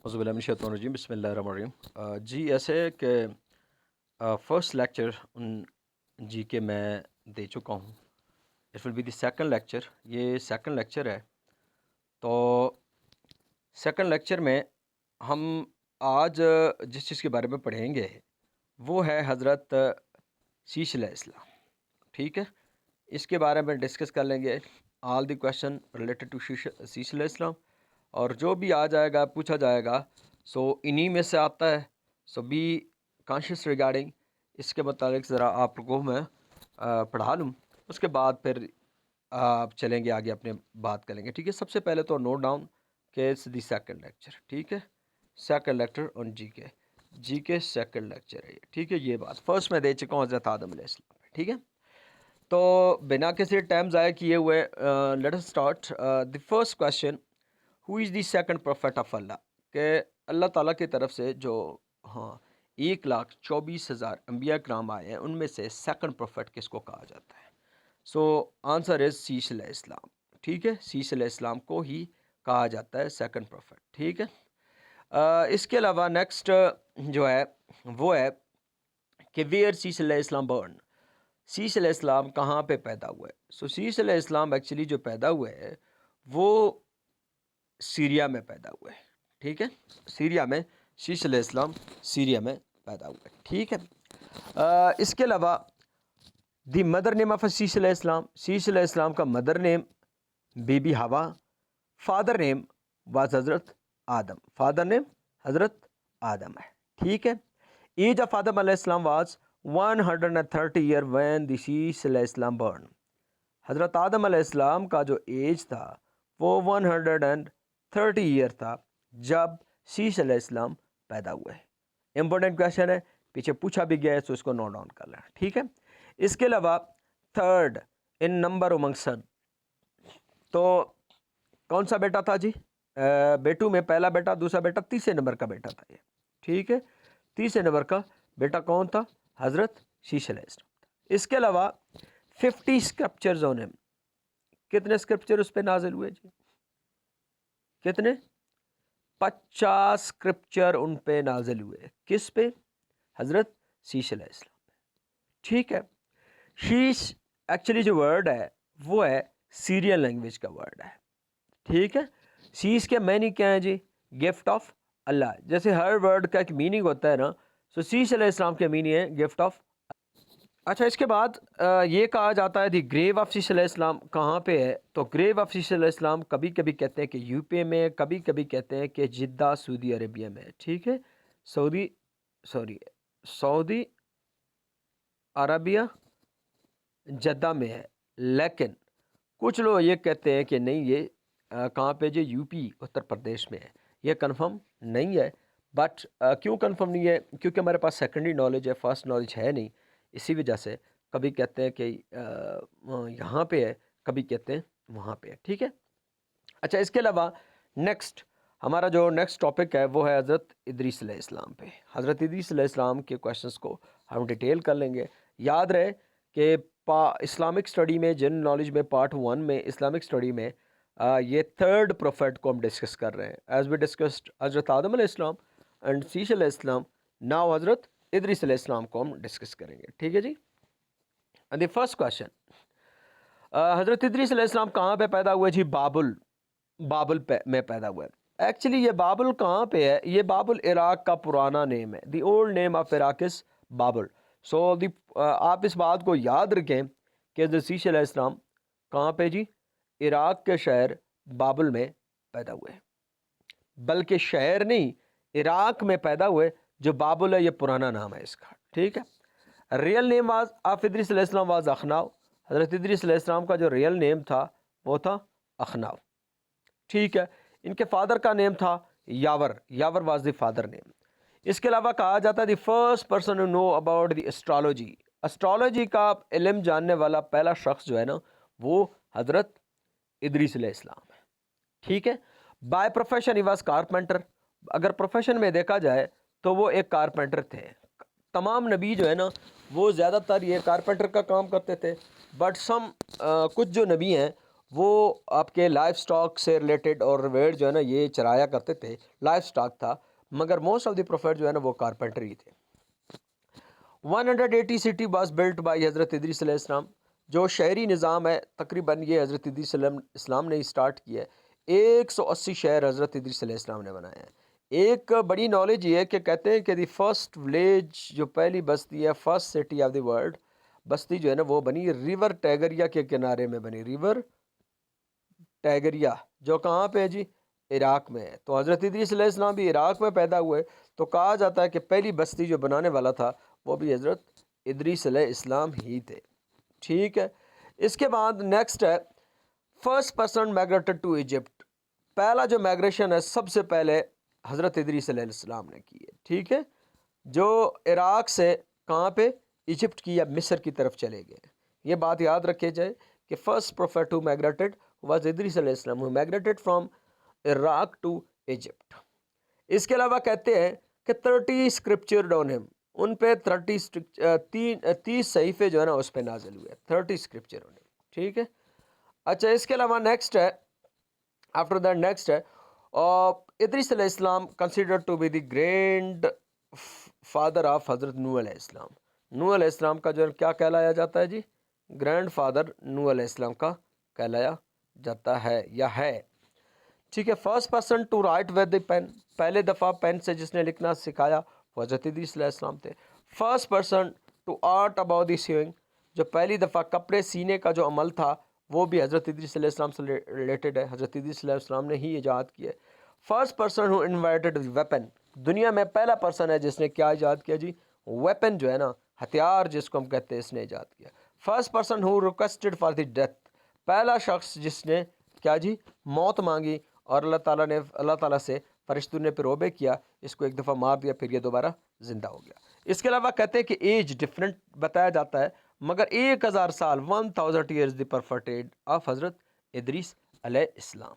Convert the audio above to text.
औज़ुबिल्लाहिमिनश्शैतानिर्रजीम बिस्मिल्लाहिर्रहमानिर्रहीम। जी ऐसे कि फ़र्स्ट लेक्चर जी के मैं दे चुका हूँ। It will be the second lecture. ये सेकंड लेक्चर है। तो सेकंड लेक्चर में हम आज जिस चीज़ के बारे में पढ़ेंगे वो है हज़रत शीश अलैहिस्सलाम। ठीक है, इसके बारे में डिस्कस कर लेंगे all the question related to शीश अलैहिस्सलाम, और जो भी आ जाएगा पूछा जाएगा सो इन्हीं में से आता है। सो बी कॉन्शियस रिगार्डिंग। इसके मुताबिक ज़रा आप लोगों को मैं पढ़ा लूँ, उसके बाद फिर आप चलेंगे आगे अपने बात करेंगे। ठीक है, सबसे पहले तो नोट डाउन के इट्स दी सेकंड लेक्चर। ठीक है, सेकंड लेक्चर ऑन जी के सेकंड लेक्चर है ये। ठीक है, ये बात फर्स्ट में दे चुका हूँ हज़रत आदम अलैहिस्सलाम पे। ठीक है, तो बिना किसी टाइम ज़ाया किए हुए let us start the first question. Who is the second prophet of अल्लाह? के अल्लाह ताला की तरफ से जो 1,24,000 अंबिया कराम आए हैं, उनमें से सेकंड प्रोफेट किसको कहा जाता है? सो आंसर इज़ शीश अलैहिस्सलाम। ठीक है, शीश अलैहिस्सलाम को ही कहा जाता है सेकंड प्रोफेट। ठीक है, इसके अलावा नेक्स्ट जो है वो है कि वेयर शीश अलैहिस्सलाम बर्न? शीश अलैहिस्सलाम कहाँ पे पैदा हुए? सो शीश अलैहिस्सलाम एक्चुअली जो पैदा हुए हैं वो सीरिया में पैदा हुए। ठीक है, सीरिया में शीश अलैहिस्सलाम सीरिया में पैदा हुए। ठीक है, इसके अलावा दी मदर नेम ऑफ शीश अलैहिस्सलाम, शीश अलैहिस्सलाम का मदर नेम बीबी हवा, फादर नेम वाज हज़रत आदम, फादर नेम हज़रत आदम है। ठीक है, एज ऑफ आदम अलैहिस्सलाम वाज 130 ईयर व्हेन द शीश अलैहिस्सलाम बर्न। हज़रत आदम अलैहिस्सलाम का जो एज था वो 130 ईयर था जब शीश अलैहिस्सलाम पैदा हुए। इंपॉर्टेंट क्वेश्चन है, पीछे पूछा भी गया है, तो इसको नोट डाउन कर लें। ठीक है, इसके अलावा थर्ड इन नंबर उमंग सन, तो कौन सा बेटा था जी? बेटू में पहला बेटा, दूसरा बेटा, तीसरे नंबर का बेटा था ये। ठीक है, तीसरे नंबर का बेटा कौन था? हज़रत शीश अलैहिस्सलाम। इसके अलावा 50 स्क्रिप्चर्स ऑन हिम, कितने स्क्रिप्चर उस पर नाजिल हुए जी? कितने? 50 स्क्रिप्चर उन पे नाजिल हुए। किस पे? हज़रत शीश अलैहिस्सलाम पे। ठीक है, शीश एक्चुअली जो वर्ड है वो है सीरियन लैंग्वेज का वर्ड है। ठीक है, शीश के मैनी क्या है जी? गिफ्ट ऑफ अल्लाह। जैसे हर वर्ड का एक मीनिंग होता है ना, सो शीश अलैहिस्सलाम का मीनिंग है गिफ्ट ऑफ। अच्छा, इसके बाद ये कहा जाता है दी ग्रेव ऑफ शीश अलैहिस्सलाम कहाँ पे है? तो ग्रेव ऑफ शीश अलैहिस्सलाम कभी कभी कहते हैं कि यूपी में, कभी कभी कहते हैं कि जिद्दा सऊदी अरेबिया में। ठीक है, सऊदी अरबिया जद्दा में है, लेकिन कुछ लोग ये कहते हैं कि नहीं, ये कहाँ पे जी? यूपी उत्तर प्रदेश में है। ये कंफर्म नहीं है, बट क्यों कंफर्म नहीं है? क्योंकि हमारे पास सेकेंडरी नॉलेज है, फर्स्ट नॉलेज है नहीं। इसी वजह से कभी कहते हैं कि यहाँ पे है, कभी कहते हैं वहाँ पे है। ठीक है, अच्छा, इसके अलावा नेक्स्ट हमारा जो नेक्स्ट टॉपिक है वो है हज़रत इदरीस अलैहिस्सलाम पे। हज़रत इदरीस अलैहिस्सलाम के क्वेश्चंस को हम डिटेल कर लेंगे। याद रहे कि इस्लामिक स्टडी में, जनरल नॉलेज में, पार्ट 1 में, इस्लामिक स्टडी में ये थर्ड प्रोफेट को हम डिस्कस कर रहे हैं। एज वी डिस्कस्ड हज़रत आदम अलैहिस्सलाम एंड शीश अलैहिस्सलाम, नाउ हज़रत इदरीस अलैहिस्सलाम को हम डिस्कस करेंगे। ठीक है जी, एंड द फर्स्ट क्वेश्चन, हज़रत इदरीस अलैहिस्सलाम कहाँ पे पैदा हुए जी? बाबुल में पैदा हुआ है। एक्चुअली ये बाबुल कहाँ पे है? ये बाबुल इराक का पुराना नेम है। The old name of Iraq is बाबुल। सो आप इस बात को याद रखें कि हज़रत शीश अलैहिस्सलाम कहाँ पे जी? इराक के शहर बाबुल में पैदा हुए, बल्कि शहर नहीं, इराक में पैदा हुए। जो बाबुल है ये पुराना नाम है इसका। ठीक है, real name was of Idris अलैहिस्सलाम वाज अखनाव। हज़रत इदरीस अलैहिस्सलाम का जो रियल नेम था वो था अखनाव। ठीक है, इनके फादर का नेम था यावर, यावर वाज द फादर नेम। इसके अलावा कहा जाता है the first person to know about the astrology, astrology का इल्म जानने वाला पहला शख्स जो है ना वो हज़रत इदरीस अलैहिस्सलाम है। ठीक है, by profession he was carpenter. अगर प्रोफेशन में देखा जाए तो वो एक कारपेंटर थे। तमाम नबी जो है ना वो ज़्यादातर ये कारपेंटर का काम करते थे, बट कुछ जो नबी हैं وہ آپ کے لائف سٹاک سے ریلیٹڈ، اور ویڑ جو ہے نا یہ چرایا کرتے تھے، لائف سٹاک تھا، مگر موسٹ آف دی پروفیٹ جو ہے نا وہ کارپینٹری تھے۔ 180 سٹی واز بلٹ بائی حضرت ادریس علیہ السلام، جو شہری نظام ہے تقریباً یہ حضرت ادریس علیہ السلام نے اسٹارٹ کیا ہے۔ 180 شہر حضرت ادریس علیہ السلام نے بنائے ہیں۔ ایک بڑی نالج یہ ہے کہ کہتے ہیں کہ دی فرسٹ ولیج، جو پہلی بستی ہے، first city of the world, بستی جو ہے نا وہ بنی ریور ٹیگریا کے کنارے میں بنی، ریور ٹیگریا، جو کہاں پہ ہے جی؟ عراق میں ہے۔ تو حضرت ادریس علیہ السلام بھی عراق میں پیدا ہوئے، تو کہا جاتا ہے کہ پہلی بستی جو بنانے والا تھا وہ بھی حضرت ادریس علیہ السلام ہی تھے، ٹھیک ہے۔ اس کے بعد نیکسٹ ہے first person migrated to Egypt, پہلا جو مائگریشن ہے سب سے پہلے حضرت ادریس علیہ السلام نے کی ہے، ٹھیک ہے، جو عراق سے کہاں پہ؟ ایجپٹ کی یا مصر کی طرف چلے گئے۔ یہ بات یاد رکھے جائے کہ first prophet who migrated was ادریس علیہ السلام، who migrated from Iraq to Egypt. اس کے علاوہ کہتے ہیں کہ 30 اسکرپچر آن ہم، ان پہ 30 صحیفے جو ہے نا اس پہ نازل ہوئے، 30 اسکرپچر آن ہم، ٹھیک ہے۔ اچھا، اس کے علاوہ نیکسٹ ہے، آفٹر دیٹ نیکسٹ ہے ادریس علیہ السلام considered to be the grand father of حضرت نوح علیہ السلام۔ نوح علیہ السلام کا جو کیا کہلایا جاتا ہے جی؟ گرینڈ فادر نوح علیہ السلام کا کہلایا جاتا ہے یا ہے، ٹھیک ہے۔ First person to write with the pen, پہلے دفعہ پین سے جس نے لکھنا سکھایا وہ حضرت ادریس علیہ السلام تھے۔ First person to art about the sewing, جو پہلی دفعہ کپڑے سینے کا جو عمل تھا وہ بھی حضرت ادریس علیہ السلام سے ریلیٹڈ ہے، حضرت ادریس علیہ السلام نے ہی ایجاد کیا ہے۔ First person who invited weapon, دنیا میں پہلا پرسن ہے جس نے کیا ایجاد کیا جی؟ ویپن جو ہے نا، ہتھیار جس کو ہم کہتے ہیں، اس نے ایجاد کیا۔ First person who requested for the death, پہلا شخص جس نے کیا جی؟ موت مانگی، اور اللہ تعالیٰ سے فرشتوں نے پھر روبے کیا، اس کو ایک دفعہ مار دیا، پھر یہ دوبارہ زندہ ہو گیا۔ اس کے علاوہ کہتے ہیں کہ ایج ڈفرینٹ بتایا جاتا ہے، مگر 1000 سال 1000 years the perfect age of حضرت ادریس علیہ السلام۔